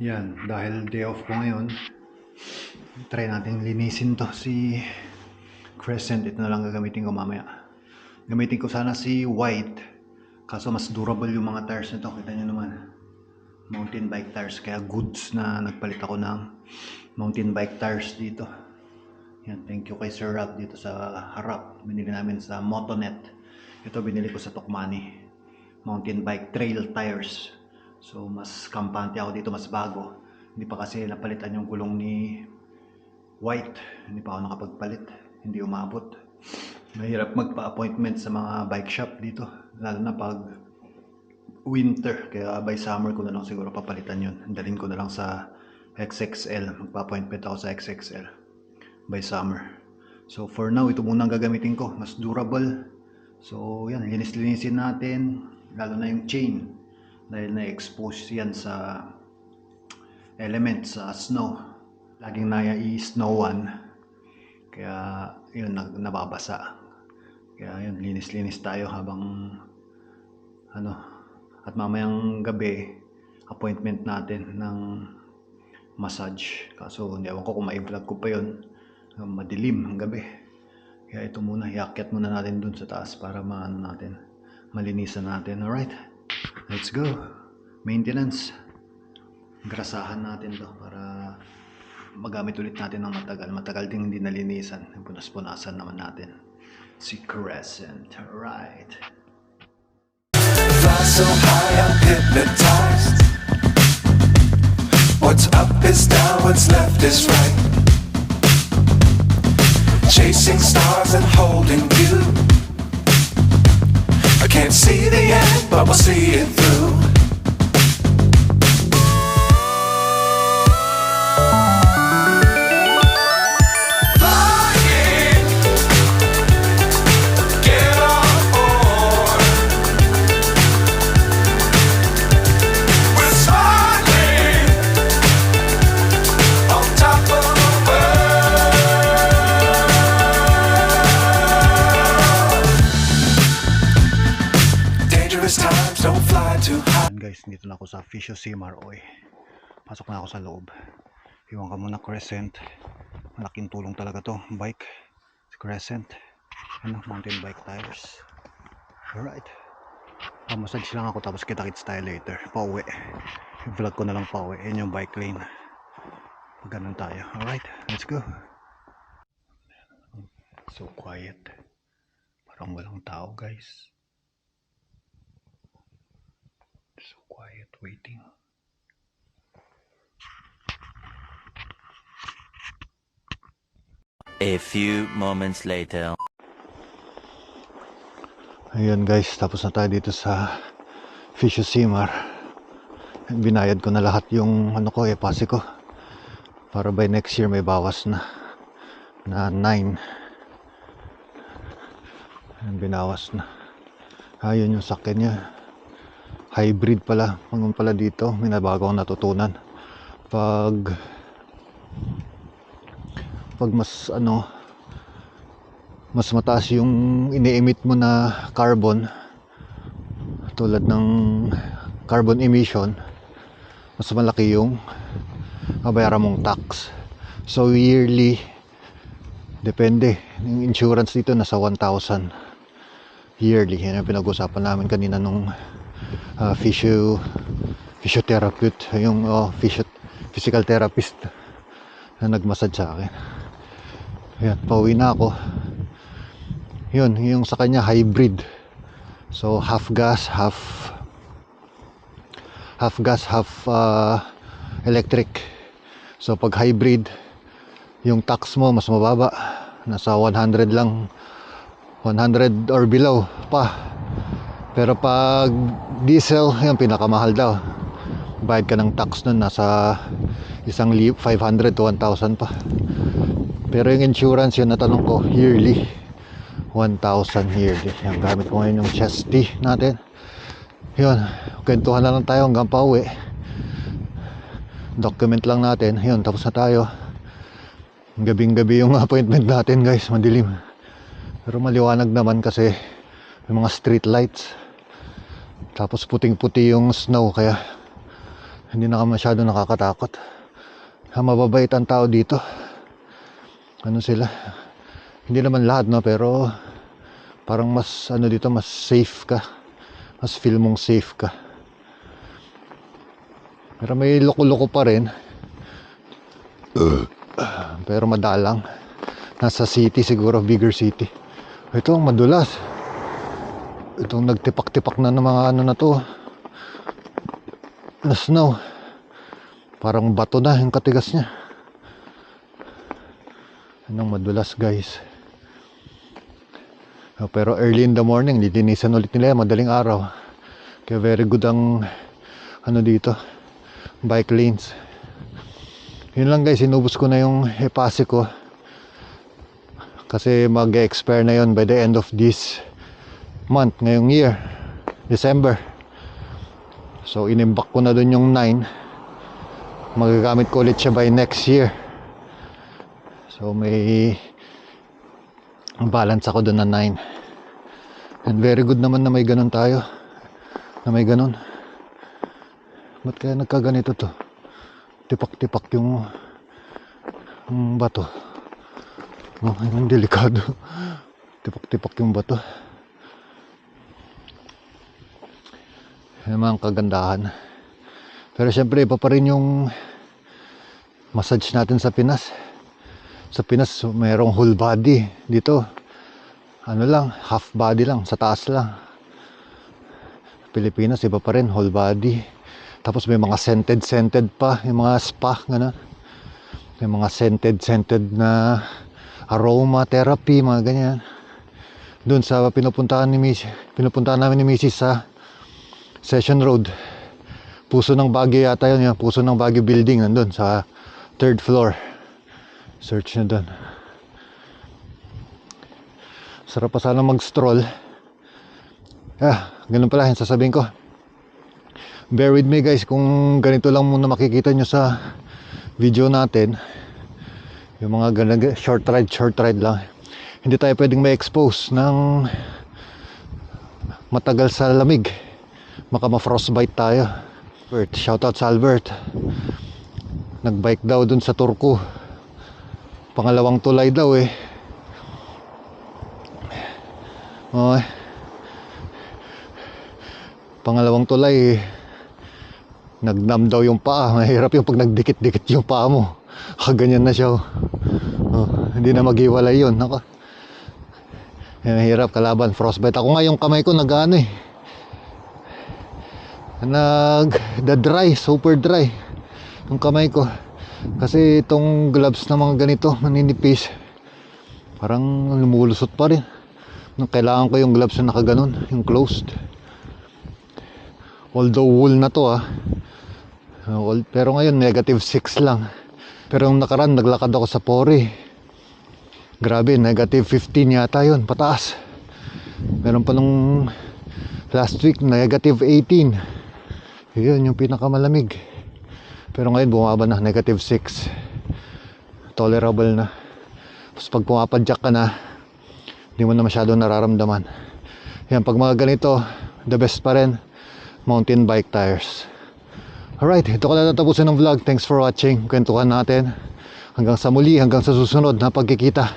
Yan, dahil day off ko ngayon, try natin linisin to si Crescent. Ito na lang gagamitin ko mamaya. Gamitin ko sana si White, kaso mas durable yung mga tires nito. Kita nyo naman, mountain bike tires, kaya goods na nagpalit ako ng mountain bike tires dito. Yan, thank you kay Sir Rob dito sa harap. Binili namin sa Motonet. Ito binili ko sa Tokmani, mountain bike trail tires. So mas kampante ako dito, mas bago. Hindi pa kasi napalitan yung gulong ni White. Hindi pa ako nakapagpalit. Hindi umabot. Mahirap magpa-appointment sa mga bike shop dito, lalo na pag winter. Kaya by summer ko na lang siguro papalitan yun. Dalhin ko na lang sa XXL. Magpa-appointment ako sa XXL by summer. So for now, ito muna ang gagamitin ko. Mas durable. So yan, linis-linisin natin. Lalo na yung chain, dahil na-expose yan sa elements, sa snow. Laging i-snowan. Kaya yun, nababasa. Kaya yun, linis-linis tayo habang at mamayang gabi, appointment natin ng massage. Kaso hindi ako kung ma-vlog ko pa yun. Madilim ang gabi. Kaya ito muna, iakyat muna natin dun sa taas para malinisan natin. Alright? Let's go. Maintenance. Grasahan natin to para magamit ulit natin ng matagal. Matagal din hindi nalinisan. Punas-punasan naman natin si Crescent. Right. Fly so high, I'm hypnotized. What's up is down, what's left is right. Chasing stars and holding you. I can't see the end, but we'll see it through. Flying, get on board. We're smiling on top of the world. Dangerous times, don't fly too high. Guys, dito na ako sa Fisho Cimarroy. Pasok na ako sa loob. Iwan ka muna, Crescent. Malaking tulong talaga to bike, si Crescent. Mountain bike tires. Alright, massage lang ako, tapos kita-kits tayo later. Pauwi, i-vlog ko na lang pauwi. Yan yung bike lane. Pag ganun tayo. Alright, let's go. So quiet, parang walang tao, guys. So quiet, waiting. A few moments later. Ayan guys, tapos na tayo dito sa Fisho Simar. Binayad ko na lahat yung pasi ko. Para by next year may bawas na 9. Binawas na. Ayun yung sakyan niya. Hybrid pala. Pangon pala dito. May nabago akong natutunan. Pag mas mataas yung ini-emit mo na carbon, tulad ng carbon emission, mas malaki yung babayaran mong tax. So yearly, depende. Yung insurance dito nasa 1,000 yearly. Yan ang pinag-usapan namin kanina nung physiotherapist, yung physical therapist na nagmassage sa akin. Ayan, pauwi na ako. Yun, yung sa kanya hybrid. So half gas, half electric. So pag hybrid, yung tax mo mas mababa. Nasa 100 lang. 100 or below pa. Pero pag diesel, yung pinakamahal daw. Bayad ka ng tax nun, nasa 500 to 1,000 pa. Pero yung insurance, yun natanong ko, yearly 1,000 yearly. Yan, gamit ko ngayon yung chesty natin. Yun, kwentuhan na lang tayo hanggang pauwi. Document lang natin. Yun, tapos na tayo. Gabing-gabi yung appointment natin, guys, madilim. Pero maliwanag naman kasi may mga street lights. Tapos puting-puti yung snow, kaya Hindi na masyado nakakatakot. Mababait ang tao dito. Ano sila? Hindi naman lahat, no, pero parang mas ano dito, mas safe ka. Mas feel mong safe ka. Pero may loko-loko pa rin. Pero madalang. Nasa city siguro, bigger city. Ito ang madulas. Itong nagtipak-tipak na ng mga ano na to. Na snow. Parang bato na yung katigas niya. Anong madulas, guys. Pero early in the morning, lilinisan ulit nila yan, madaling araw. Kaya very good ang ano dito, bike lanes. Yun lang, guys, inubos ko na yung epase ko. Kasi mag-expire na yon by the end of this month, ngayong year, December. So inimbak ko na dun yung 9. Magagamit ko ulit siya by next year. So may balance ako dun na 9. And very good naman na may ganun tayo. Na may ganun. Ba't kaya nagkaganito to? Tipak-tipak yung bato. Oh, ang delikado. Tipak-tipak yung bato. Yan mga kagandahan. Pero syempre iba pa rin yung massage natin sa Pinas. Sa Pinas mayroong whole body. Dito ano lang, half body lang, sa taas lang. Pilipinas iba pa rin, whole body. Tapos may mga scented pa, yung mga spa, gano'n. May mga scented na aroma therapy, mga ganyan. Doon sa pinupuntahan namin ni Mrs. sa Session Road. Puso ng Baguio yata yun, yung Puso ng Baguio building, nandun sa 3rd floor. Search nyo doon. Sarap pa sana mag-stroll. Ganun pala yung sasabihin ko. Bear with me, guys, kung ganito lang muna makikita nyo sa video natin. Yung mga ganun, short ride lang. Hindi tayo pwedeng ma-expose ng matagal sa lamig. Baka ma-frostbite tayo. Shoutout sa Albert. Nagbike daw dun sa Turku. Pangalawang tulay daw eh. Okay. Pangalawang tulay eh. Nagnam daw yung paa. Mahirap yung pag nagdikit-dikit yung paa mo. Ganyan na siya. Hindi na maghiwalay yun. Mahirap kalaban, frostbite. Ako nga yung kamay ko nag-ano eh. Nag-dry, super dry yung kamay ko. Kasi itong gloves na mga ganito, maninipis. Parang lumulusot pa rin. Kailangan ko yung gloves na nakaganon, yung closed. Although wool na to pero ngayon -6 lang. Pero nung nakaraan naglakad ako sa Pori. Grabe, -15 yata yun, pataas. Meron pa nung last week -18. Yun yung pinakamalamig. Pero ngayon bumaba na, -6. Tolerable na. Tapos pag pumapadyak ka na, hindi mo na masyado nararamdaman. Yan, pag mga ganito, the best pa rin, mountain bike tires. Alright, ito ko na tatapusin ng vlog. Thanks for watching. Kwentuhan natin. Hanggang sa muli, hanggang sa susunod na pagkikita.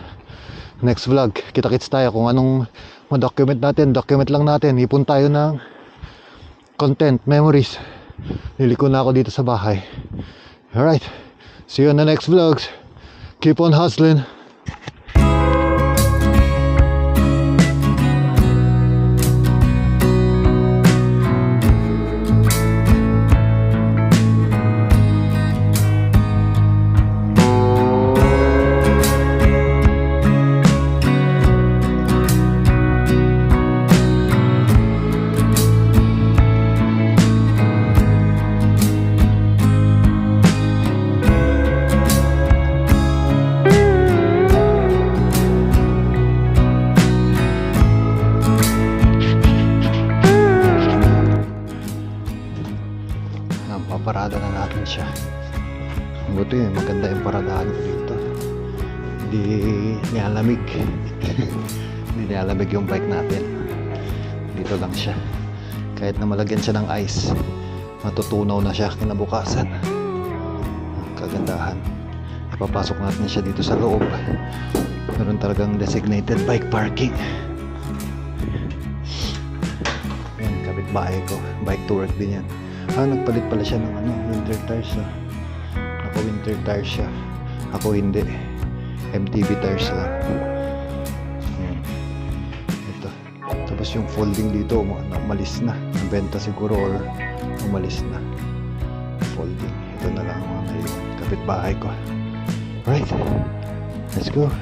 Next vlog, kita-kits tayo kung anong ma-document natin. Document lang natin. Ipon tayo ng content, memories. Liliko na ako dito sa bahay. Alright, see you on the next vlogs. Keep on hustling. Paparada na natin siya. Buti maganda yung paradahan ko dito. Hindi nilalamig. Hindi nilalamig yung bike natin. Dito lang siya. Kahit na malagyan siya ng ice, matutunaw na siya kinabukasan. Kagandahan. Ipapasok natin siya dito sa loob. Meron talagang designated bike parking. Yan, kapitbahay ko. Bike to work din yan. Nagpalit pala siya ng winter tires. Ako winter tires siya. Ako hindi. MTB tires lang. Yan. Ito. Tapos yung folding dito, umalis na. Nabenta siguro or umalis na. Folding. Ito na lang ang mga kapitbahay ko. Right. Let's go.